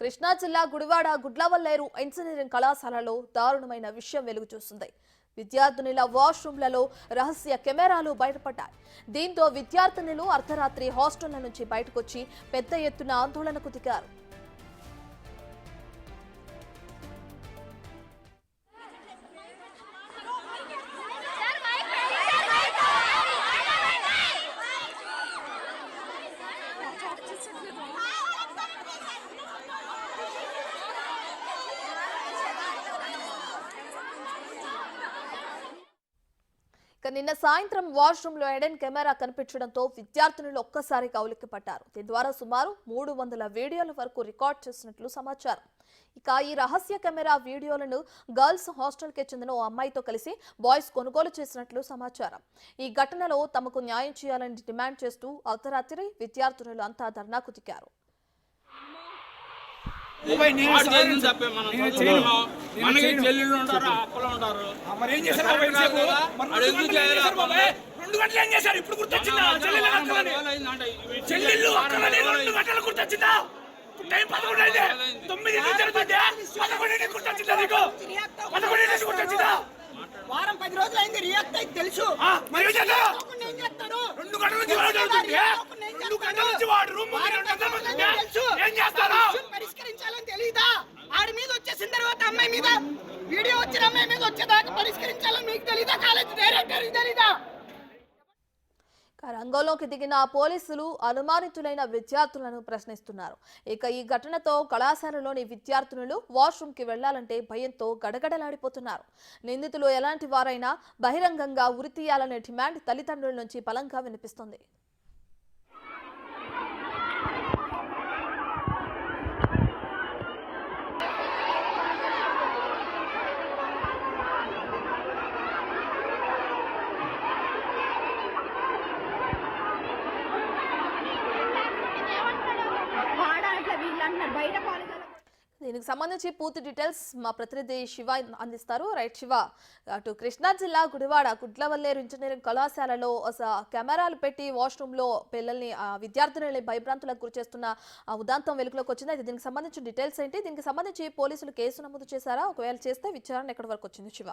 కృష్ణా జిల్లా గుడివాడ గుడ్లవల్లేరు ఇంజనీరింగ్ కళాశాలలో దారుణమైన విషయం వెలుగు చూస్తుంది. విద్యార్థినుల వాష్రూమ్లలో రహస్య కెమెరాలు బయటపడ్డాయి. దీంతో విద్యార్థినులు అర్ధరాత్రి హాస్టళ్ల నుంచి బయటకొచ్చి పెద్ద ఎత్తున ఆందోళనకు దిగారు. నిన్న సాయంత్రం వాష్రూమ్ లో ఎడెన్ కెమెరా కనిపించడంతో విద్యార్థినులు ఒక్కసారిగా ఉలిక్కిపడ్డారు. దీని ద్వారా సుమారు 300 వీడియోల వరకు రికార్డ్ చేసినట్లు సమాచారం. ఇక ఈ రహస్య కెమెరా వీడియోలను గర్ల్స్ హాస్టల్ కి చెందిన ఓ అమ్మాయితో కలిసి బాయ్స్ కొనుగోలు చేసినట్లు సమాచారం. ఈ ఘటనలో తమకు న్యాయం చేయాలని డిమాండ్ చేస్తూ అర్ధరాత్రి విద్యార్థినులు అంతా ధర్నాకు దిగారు. వారం 10 రోజులు అయింది రియాక్ట్ అయితే తెలుసు. పరిష్కరించాలని తెలీదా? ఆడి మీద వచ్చేసిన తర్వాత అమ్మాయి మీద వీడియో వచ్చిన అమ్మాయి మీద వచ్చేదాకా పరిష్కరించాలని మీకు తెలీదా? కాలేజ్ డైరెక్టర్ తెలీదా? రంగంలోకి దిగిన పోలీసులు అనుమానితులైన విద్యార్థులను ప్రశ్నిస్తున్నారు. ఇక ఈ ఘటనతో కళాశాలలోని విద్యార్థినులు వాష్రూమ్ కి వెళ్లాలంటే భయంతో గడగడలాడిపోతున్నారు. నిందితులు ఎలాంటి వారైనా బహిరంగంగా ఉరితీయాలనే డిమాండ్ తల్లిదండ్రుల నుంచి బలంగా వినిపిస్తుంది. దీనికి సంబంధించి పూర్తి డీటెయిల్స్ మా ప్రతినిధి శివ అందిస్తారు. రైట్ శివ, అటు కృష్ణా జిల్లా గుడివాడ గుడ్లవల్లేరు ఇంజనీరింగ్ కళాశాలలో కెమెరాలు పెట్టి వాష్రూమ్ లో పిల్లల్ని విద్యార్థులని భయభ్రాంతులకు గురి చేస్తున్న ఉదాంతం వెలుగులోకి వచ్చింది. అయితే దీనికి సంబంధించిన డీటెయిల్స్ ఏంటి? దీనికి సంబంధించి పోలీసులు కేసు నమోదు చేశారా? ఒకవేళ చేస్తే విచారణ ఎక్కడి వరకు వచ్చింది శివ?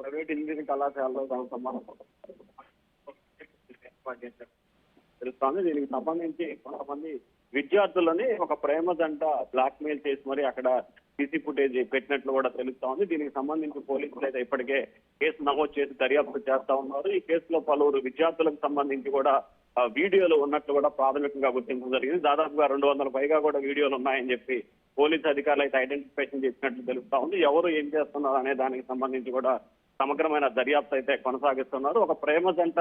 ప్రైవేట్ ఇంజనీరింగ్ కళాశాలలో తెలుస్తోంది. దీనికి సంబంధించి కొంతమంది విద్యార్థులని ఒక ప్రేమ జంట బ్లాక్ మెయిల్ చేసి మరి అక్కడ సీసీ ఫుటేజ్ పెట్టినట్లు కూడా తెలుస్తోంది. దీనికి సంబంధించి పోలీసులు అయితే ఇప్పటికే కేసు నమోదు చేసి దర్యాప్తు చేస్తా ఉన్నారు. ఈ కేసులో పలువురు విద్యార్థులకు సంబంధించి కూడా వీడియోలు ఉన్నట్లు కూడా ప్రాథమికంగా గుర్తించడం జరిగింది. దాదాపుగా 200 పైగా కూడా వీడియోలు ఉన్నాయని చెప్పి పోలీసు అధికారులు అయితే ఐడెంటిఫికేషన్ చేసినట్లు తెలుస్తా ఉంది. ఎవరు ఏం చేస్తున్నారు అనే దానికి సంబంధించి కూడా సమగ్రమైన దర్యాప్తు అయితే కొనసాగిస్తున్నారు. ఒక ప్రేమ జంట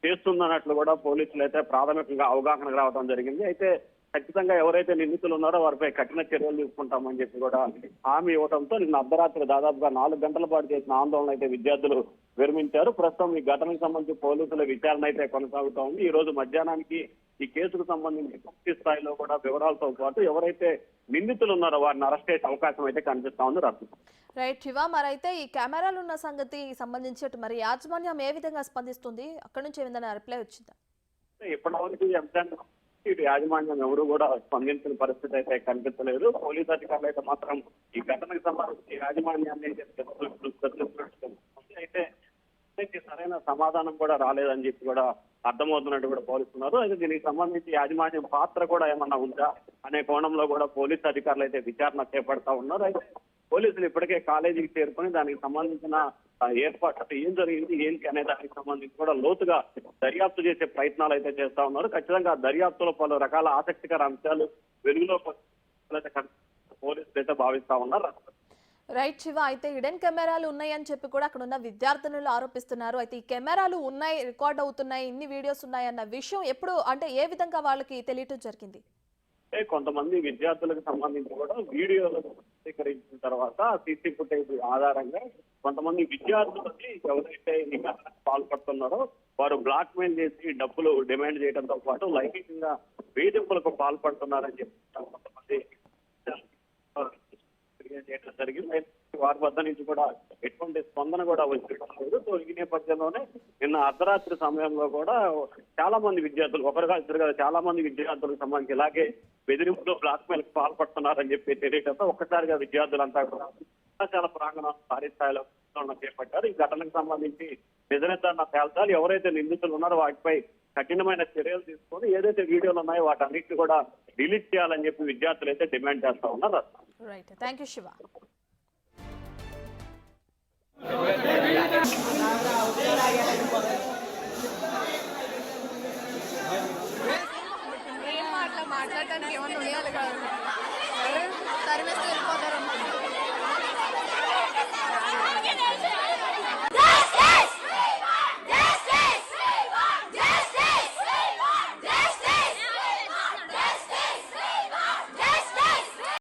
చేస్తుందన్నట్లు కూడా పోలీసులు అయితే ప్రాథమికంగా అవగాహనకు రావడం జరిగింది. అయితే ఖచ్చితంగా ఎవరైతే నిందితులు ఉన్నారో వారిపై కఠిన చర్యలు తీసుకుంటామని చెప్పి కూడా హామీ ఇవ్వడంతో నిన్న అర్ధరాత్రి దాదాపుగా 4 గంటల పాటు చేసిన ఆందోళన అయితే విద్యార్థులు విరమించారు. ప్రస్తుతం ఈ ఘటనకు సంబంధించి పోలీసుల విచారణ అయితే కొనసాగుతూ ఉంది. ఈ రోజు మధ్యాహ్నానికి ఈ కేసుకు సంబంధించి పూర్తి స్థాయిలో కూడా వివరాలతో పాటు ఎవరైతే నిందితులు ఉన్నారో వారిని అరెస్ట్ చేసే అవకాశం అయితే కనిపిస్తా ఉంది. రైట్ శివ, మరైతే ఈ కెమెరాలు ఉన్న సంగతి సంబంధించి మరి యాజమాన్యం ఏ విధంగా స్పందిస్తుంది? అక్కడ నుంచి ఏమైనా రిప్లై వచ్చిందా? ఇప్పటివరకు ఇటు యాజమాన్యం ఎవరు కూడా స్పందించిన పరిస్థితి అయితే కనిపించలేదు. పోలీసు అధికారులు అయితే మాత్రం ఈ ఘటనకు సంబంధించి యాజమాన్యాన్ని అయితే సరైన సమాధానం కూడా రాలేదని చెప్పి కూడా అర్థమవుతున్నట్టు కూడా పోలీసున్నారు. అయితే దీనికి సంబంధించి యాజమాన్యం పాత్ర కూడా ఏమన్నా ఉందా అనే కోణంలో కూడా పోలీసు అధికారులు అయితే విచారణ చేపడతా ఉన్నారు. అయితే పోలీసులు ఇప్పటికే కాలేజీకి చేరుకొని దానికి సంబంధించిన ఏర్పాటు ఏం జరిగింది ఏంటి అనే దానికి సంబంధించి కూడా లోతుగా దర్యాప్తు చేసే ప్రయత్నాలు అయితే చేస్తా ఉన్నారు. ఖచ్చితంగా దర్యాప్తులో పలు రకాల ఆసక్తికర అంశాలు వెలుగులో పోలీసులు అయితే భావిస్తా ఉన్నారు. రైట్ శివ, అయితే హిడెన్ కెమెరాలు ఉన్నాయని చెప్పి కూడా అక్కడ ఉన్న విద్యార్థినులు ఆరోపిస్తున్నారు. అయితే ఈ కెమెరాలు ఉన్నాయి, రికార్డ్ అవుతున్నాయి, ఇన్ని వీడియోస్ ఉన్నాయి అన్న విషయం ఎప్పుడు అంటే ఏ విధంగా వాళ్ళకి తెలియటం జరిగింది? కొంతమంది విద్యార్థులకు సంబంధించి కూడా వీడియోలు స్వీకరించిన తర్వాత సీసీ ఫుటేజ్ ఆధారంగా కొంతమంది విద్యార్థులకి ఎవరైతే ఈ ఘటనకు పాల్పడుతున్నారో వారు బ్లాక్ మెయిల్ చేసి డబ్బులు డిమాండ్ చేయడంతో పాటు లైంగికంగా వేధింపులకు పాల్పడుతున్నారని చెప్పి కొంతమంది చేయడం జరిగింది. వారి వద్ద నుంచి కూడా ఎటువంటి స్పందన కూడా వచ్చింది. సో ఈ నేపథ్యంలోనే నిన్న అర్ధరాత్రి సమయంలో కూడా చాలా మంది విద్యార్థులు, ఒకరుగా ఇద్దరు కాదు చాలా మంది విద్యార్థులకు సంబంధించి ఇలాగే బెదిరింపులో బ్లాక్ మెయిల్ పాల్పడుతున్నారని చెప్పి తెలియడంతో ఒక్కసారిగా విద్యార్థులంతా కూడా కళాశాల ప్రాంగణం భారీ స్థాయిలో చేపట్టారు. ఈ ఘటనకు సంబంధించి నిజనిర్ధారణ తేల్చాలి, ఎవరైతే నిందితులు ఉన్నారో వాటిపై కఠినమైన చర్యలు తీసుకొని ఏదైతే వీడియోలు ఉన్నాయో వాటన్నిటిని కూడా డిలీట్ చేయాలని చెప్పి విద్యార్థులు అయితే డిమాండ్ చేస్తా ఉన్నారు. Right, thank you Shiva. మాట్లాడటానికి ఏమన్నా ఉండాలి కదా.